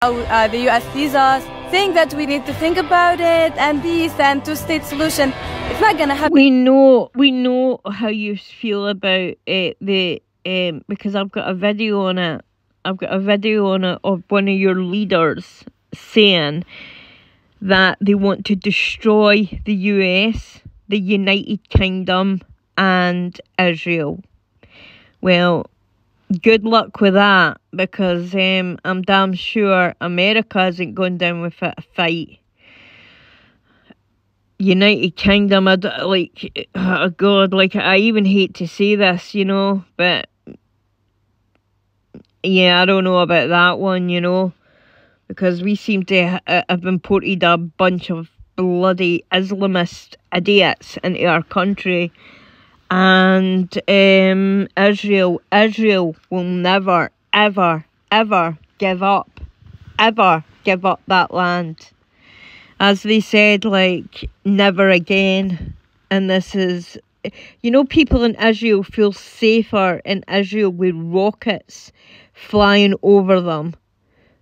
The US sees us, saying that we need to think about it and this and two-state solution. It's not gonna happen. We know how you feel about because I've got a video on it. I've got a video on it of one of your leaders saying that they want to destroy the US, the United Kingdom, and Israel. Well, good luck with that, because I'm damn sure America isn't going down with a fight. United Kingdom, oh God, I even hate to say this, but yeah, I don't know about that one, because we seem to have imported a bunch of bloody Islamist idiots into our country. And Israel will never, ever, ever give up that land. As they said, never again. And this is, people in Israel feel safer in Israel with rockets flying over them.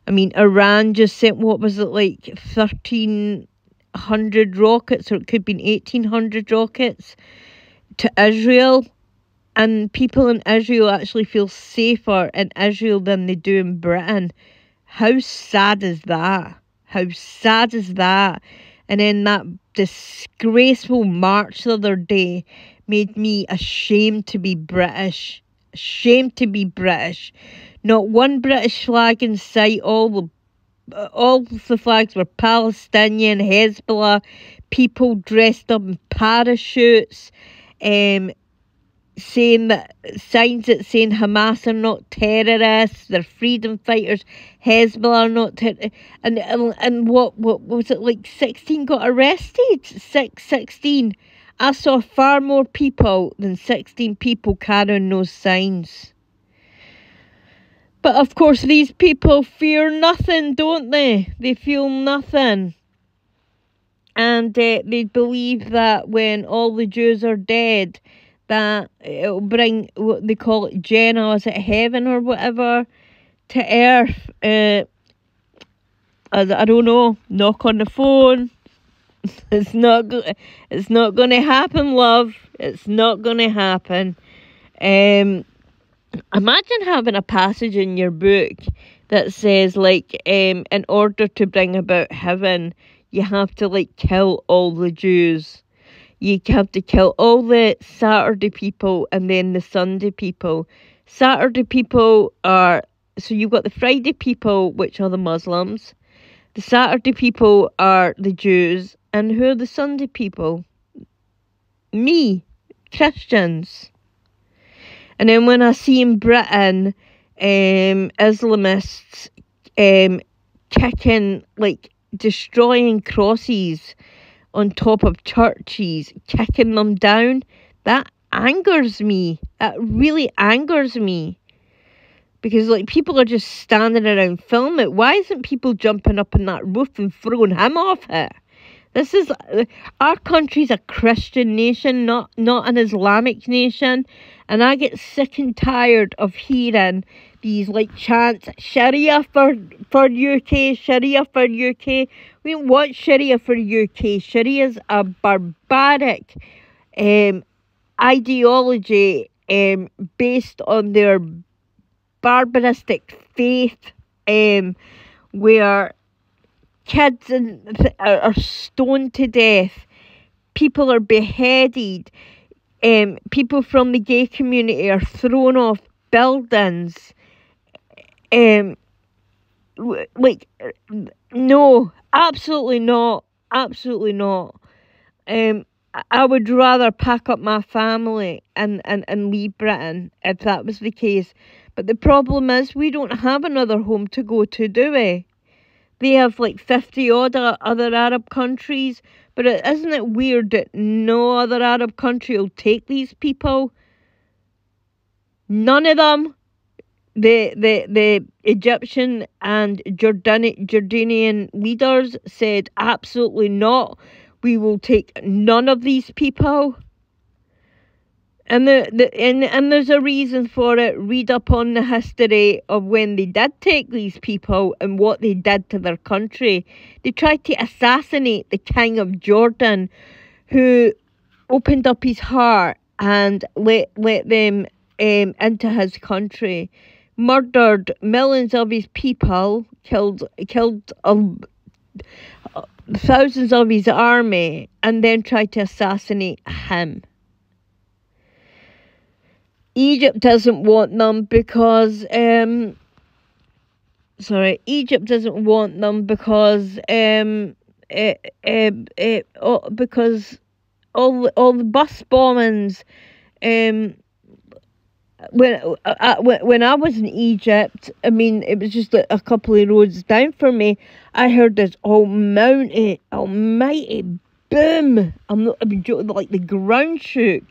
I mean, Iran just sent, 1,300 rockets, or it could be 1,800 rockets to Israel, and people in Israel actually feel safer in Israel than they do in Britain. How sad is that? How sad is that? And then that disgraceful march the other day made me ashamed to be British. Ashamed to be British. Not one British flag in sight. All the flags were Palestinian, Hezbollah, people dressed up in parachutes, saying that signs that saying Hamas are not terrorists, they're freedom fighters, Hezbollah are not terrorists, and what was it, 16 got arrested? 16. I saw far more people than 16 people carrying those signs. But of course these people fear nothing, don't they? They feel nothing. And they believe that when all the Jews are dead, that it'll bring, what they call it, Jenna, is it heaven or whatever, to earth. I don't know. Knock on the phone. It's not going to happen, love. It's not going to happen. Imagine having a passage in your book that says, in order to bring about heaven, you have to, kill all the Jews. You have to kill all the Saturday people and then the Sunday people. Saturday people are... So you've got the Friday people, which are the Muslims. The Saturday people are the Jews. And who are the Sunday people? Me. Christians. And then when I see in Britain, Islamists kicking, destroying crosses on top of churches, kicking them down, that angers me. That really angers me. Because, people are just standing around filming it. Why isn't people jumping up on that roof and throwing him off it? This is, our country's a Christian nation, not an Islamic nation. And I get sick and tired of hearing these chants, Sharia for UK, Sharia for UK. We don't want Sharia for UK. Sharia is a barbaric ideology based on their barbaristic faith, where kids are stoned to death, people are beheaded, people from the gay community are thrown off buildings. No, absolutely not. Absolutely not. I would rather pack up my family and leave Britain if that was the case. But the problem is we don't have another home to go to, do we? They have 50 odd other Arab countries. But isn't it weird that no other Arab country will take these people? None of them. The Egyptian and Jordanian leaders said absolutely not. We will take none of these people. and there's a reason for it. Read up on the history of when they did take these people and what they did to their country. They tried to assassinate the King of Jordan, who opened up his heart and let them into his country, murdered millions of his people, killed thousands of his army, and then tried to assassinate him. Egypt doesn't want them because Egypt doesn't want them because because all the bus bombings. When I was in Egypt, I mean, it was just a couple of roads down from me. I heard this almighty boom. I'm not even joking, like the ground shook.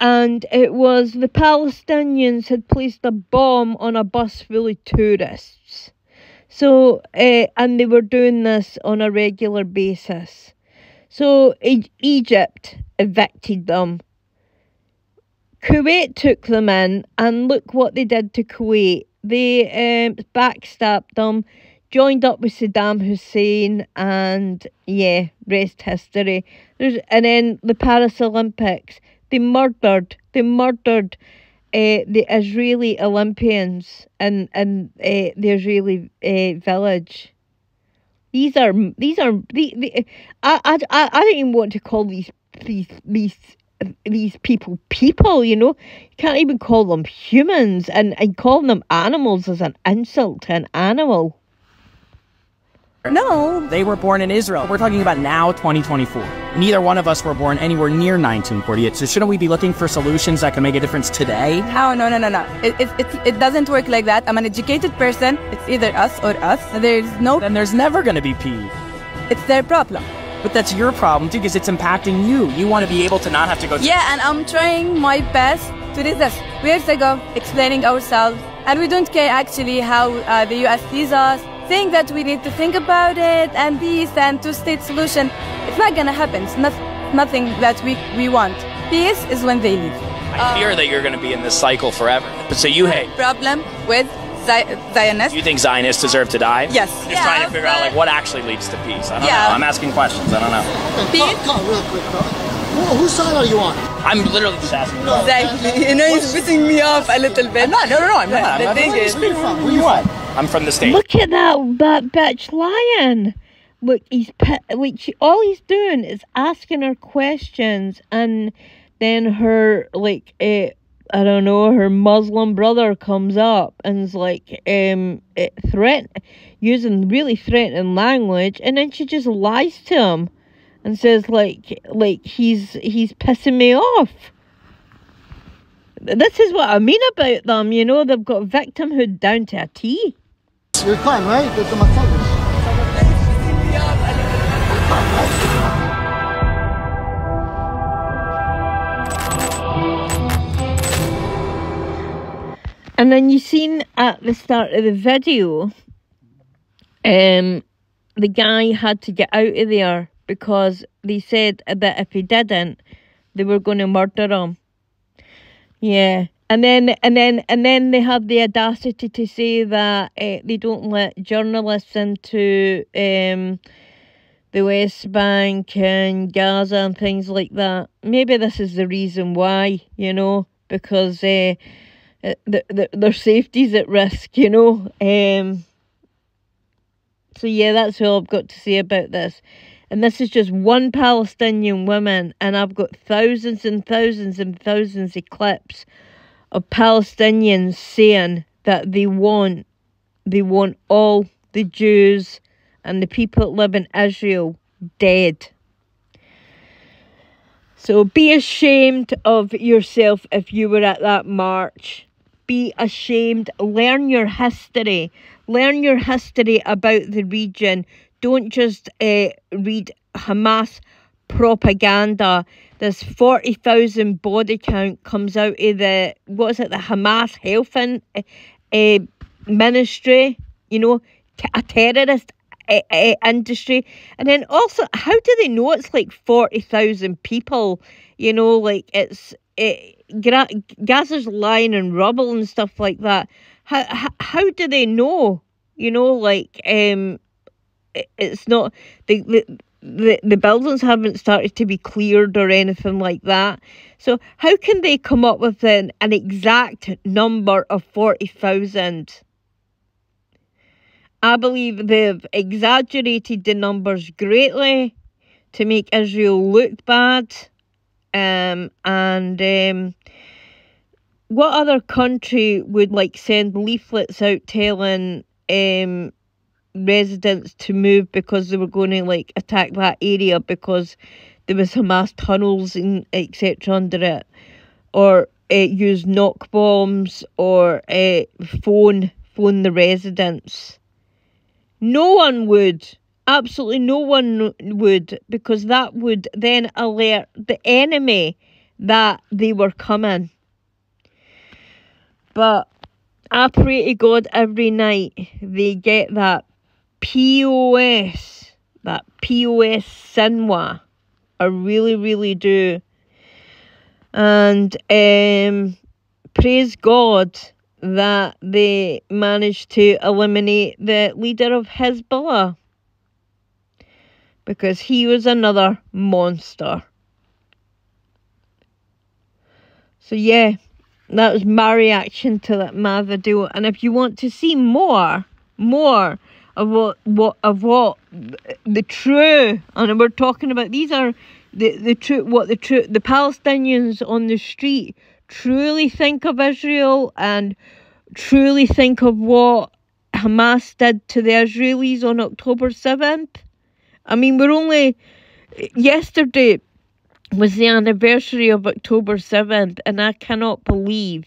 And it was the Palestinians had placed a bomb on a bus full of tourists. So, and they were doing this on a regular basis. So Egypt evicted them. Kuwait took them in, and look what they did to Kuwait. They backstabbed them, joined up with Saddam Hussein, and yeah, rest history. And then the Paris Olympics. They murdered the Israeli Olympians in the Israeli village. I don't even want to call these people, you know. You can't even call them humans, and calling them animals is an insult to an animal. No. They were born in Israel. We're talking about now, 2024. Neither one of us were born anywhere near 1948. So shouldn't we be looking for solutions that can make a difference today? Oh, no. It doesn't work like that. I'm an educated person. It's either us or us. Then there's never going to be peace. It's their problem. But that's your problem, too, because it's impacting you. You want to be able to not have to go through. Yeah, and I'm trying my best to resist. Years ago, explaining ourselves, and we don't care actually how the US sees us, saying that we need to think about it, and peace and two-state solution. It's not gonna happen. It's nothing that we want. Peace is when they leave. I fear that you're going to be in this cycle forever. But so you hate. Problem with Zionists. Do you think Zionists deserve to die? Yes. Just trying to figure out like what actually leads to peace. I don't know. I'm asking questions. I don't know. Come on, real quick, bro. Whose side are you on? I'm literally just asking. Exactly. You know, he's pissing me off a little bit. I'm not. No, I'm not. The thing is, Where you from? Who you at? I'm from the States. Look at that bitch lying. Look, all he's doing is asking her questions, and then her her Muslim brother comes up and is like using really threatening language, and then she just lies to him and says like he's pissing me off. This is what I mean about them, you know. They've got victimhood down to a T. You're fine, right? That's my phone. And then you seen at the start of the video, the guy had to get out of there because they said that if he didn't, they were going to murder him. Yeah, and then they had the audacity to say that they don't let journalists into the West Bank and Gaza and things like that. Maybe this is the reason why, you know, because their safety's at risk, you know. So yeah, that's all I've got to say about this. And this is just one Palestinian woman, and I've got thousands and thousands and thousands of clips of Palestinians saying that they want all the Jews and the people that live in Israel dead. So be ashamed of yourself if you were at that march. Be ashamed. Learn your history. Learn your history about the region. Don't just read Hamas propaganda. This 40,000 body count comes out of the Hamas health ministry, you know, a terrorist industry. And then also, how do they know it's like 40,000 people? You know, like it's Gaza's lying in rubble and stuff like that. How do they know? You know, like, it's not, the buildings haven't started to be cleared or anything like that. So how can they come up with an exact number of 40,000? I believe they've exaggerated the numbers greatly to make Israel look bad. And what other country would like send leaflets out telling residents to move because they were going to like attack that area because there was Hamas tunnels and etc. under it, or use knock bombs, or phone the residents? No one would. Absolutely no one would, because that would then alert the enemy that they were coming. But I pray to God every night they get that POS Sinwa. I really, really do. And praise God that they managed to eliminate the leader of Hezbollah, because he was another monster. So yeah, that was my reaction to my video. And if you want to see more of what the true, and we're talking about, these are the Palestinians on the street truly think of Israel, and truly think of what Hamas did to the Israelis on October 7th. I mean, yesterday was the anniversary of October 7th, and I cannot believe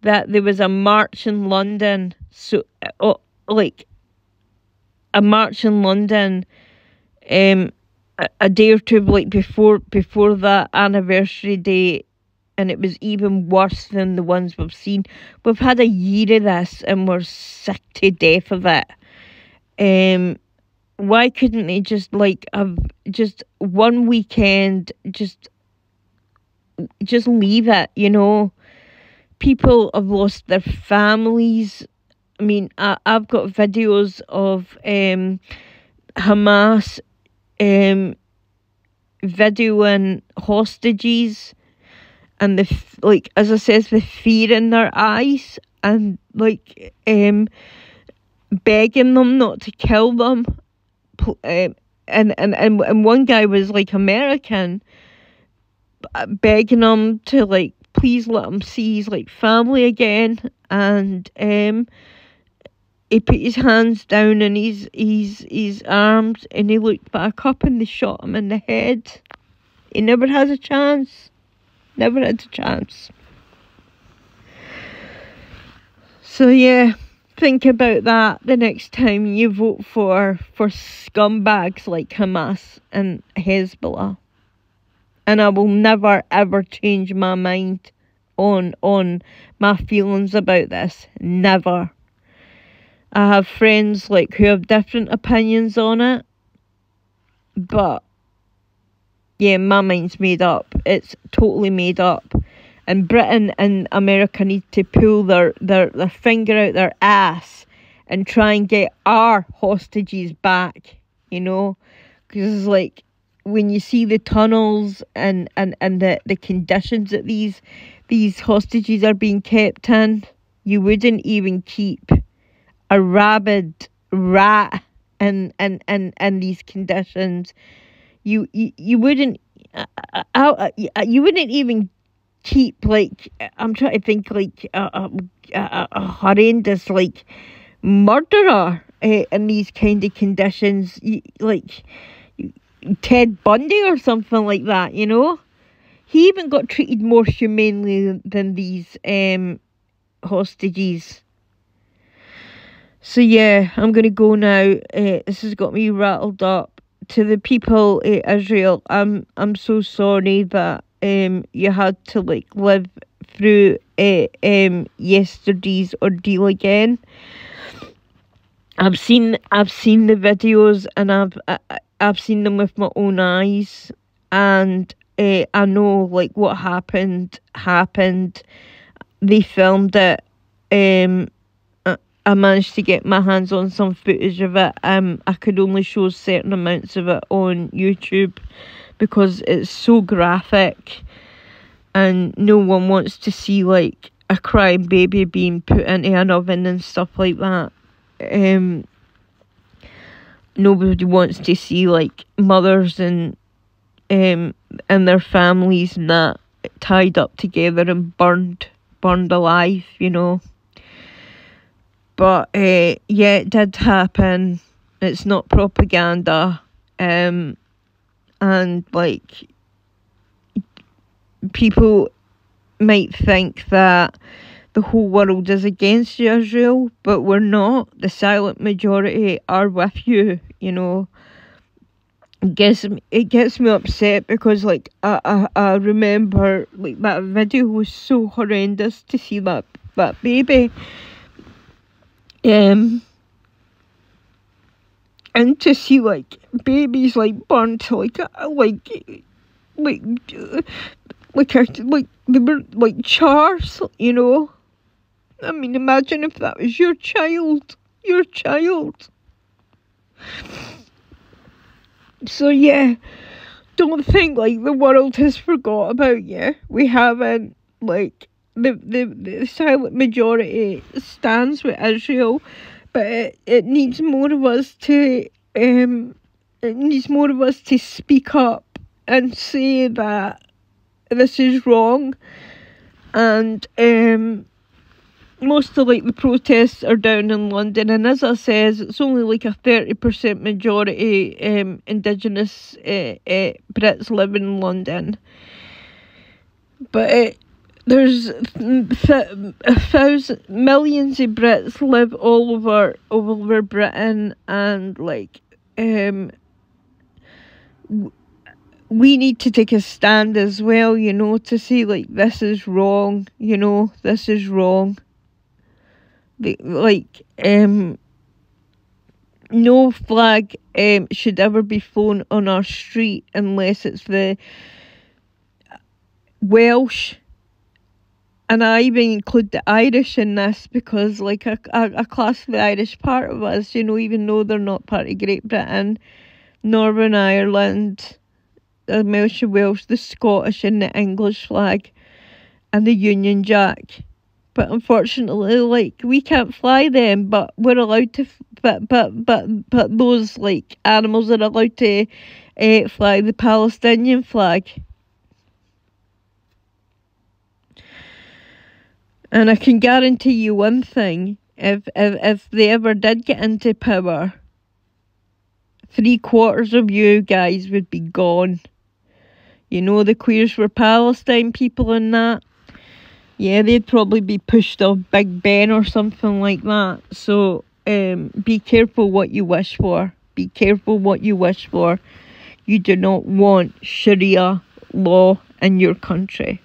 that there was a march in London, a march in London a day or two before that anniversary day, and it was even worse than the ones we've seen. We've had a year of this and we're sick to death of it. Why couldn't they just have just one weekend, just leave it, you know? People have lost their families. I mean, I've got videos of Hamas videoing hostages, and as I says, the fear in their eyes, and begging them not to kill them. And one guy was American, begging him to please let him see his family again, and he put his hands down in his arms, and he looked back up and they shot him in the head. He never had a chance. Never had a chance. So yeah, think about that the next time you vote for scumbags like Hamas and Hezbollah. And I will never ever change my mind on my feelings about this. Never. I have friends who have different opinions on it, but yeah, my mind's made up. It's totally made up. And Britain and America need to pull their finger out their ass and try and get our hostages back, you know? Because when you see the tunnels and the conditions that these hostages are being kept in, you wouldn't even keep a rabid rat in these conditions. You wouldn't even keep I'm trying to think a horrendous murderer in these kind of conditions, Ted Bundy or something like that, you know. He even got treated more humanely than these hostages. So yeah, I'm gonna go now. This has got me rattled up. To the people in Israel, I'm so sorry that you had to live through yesterday's ordeal again. I've seen the videos, and I've seen them with my own eyes, and I know, like, what happened. They filmed it. I managed to get my hands on some footage of it. I could only show certain amounts of it on YouTube because it's so graphic, and no one wants to see, like, a crying baby being put into an oven and stuff like that. Nobody wants to see, like, mothers and their families and that tied up together and burned alive, you know. But yeah, it did happen. It's not propaganda. And like, people might think that the whole world is against you, Israel, but we're not. The silent majority are with you, you know. It gets me upset because, like, I remember, like, that video was so horrendous to see that baby. And to see, like, babies, like, burnt, like they were like chars, you know. I mean, imagine if that was your child. So yeah, don't think, like, the world has forgot about you. We haven't. Like, the silent majority stands with Israel, but it needs more of us to speak up and say that this is wrong. And most of, like, the protests are down in London, and as I says, it's only like a 30% majority Indigenous Brits living in London, but there's millions of Brits live all over Britain, and, like, we need to take a stand as well, you know, to say, like, this is wrong, you know, this is wrong. No flag should ever be flown on our street unless it's the Welsh, and I even include the Irish in this because, like, I class the Irish part of us, you know, even though they're not part of Great Britain, Northern Ireland, the Welsh, the Scottish and the English flag, and the Union Jack. But unfortunately, like, we can't fly them, but we're allowed to. But those, like, animals are allowed to fly the Palestinian flag. And I can guarantee you one thing: if they ever did get into power, 3/4 of you guys would be gone. You know, the Queers for Palestine people and that. Yeah, they'd probably be pushed off Big Ben or something like that. So be careful what you wish for. Be careful what you wish for. You do not want Sharia law in your country.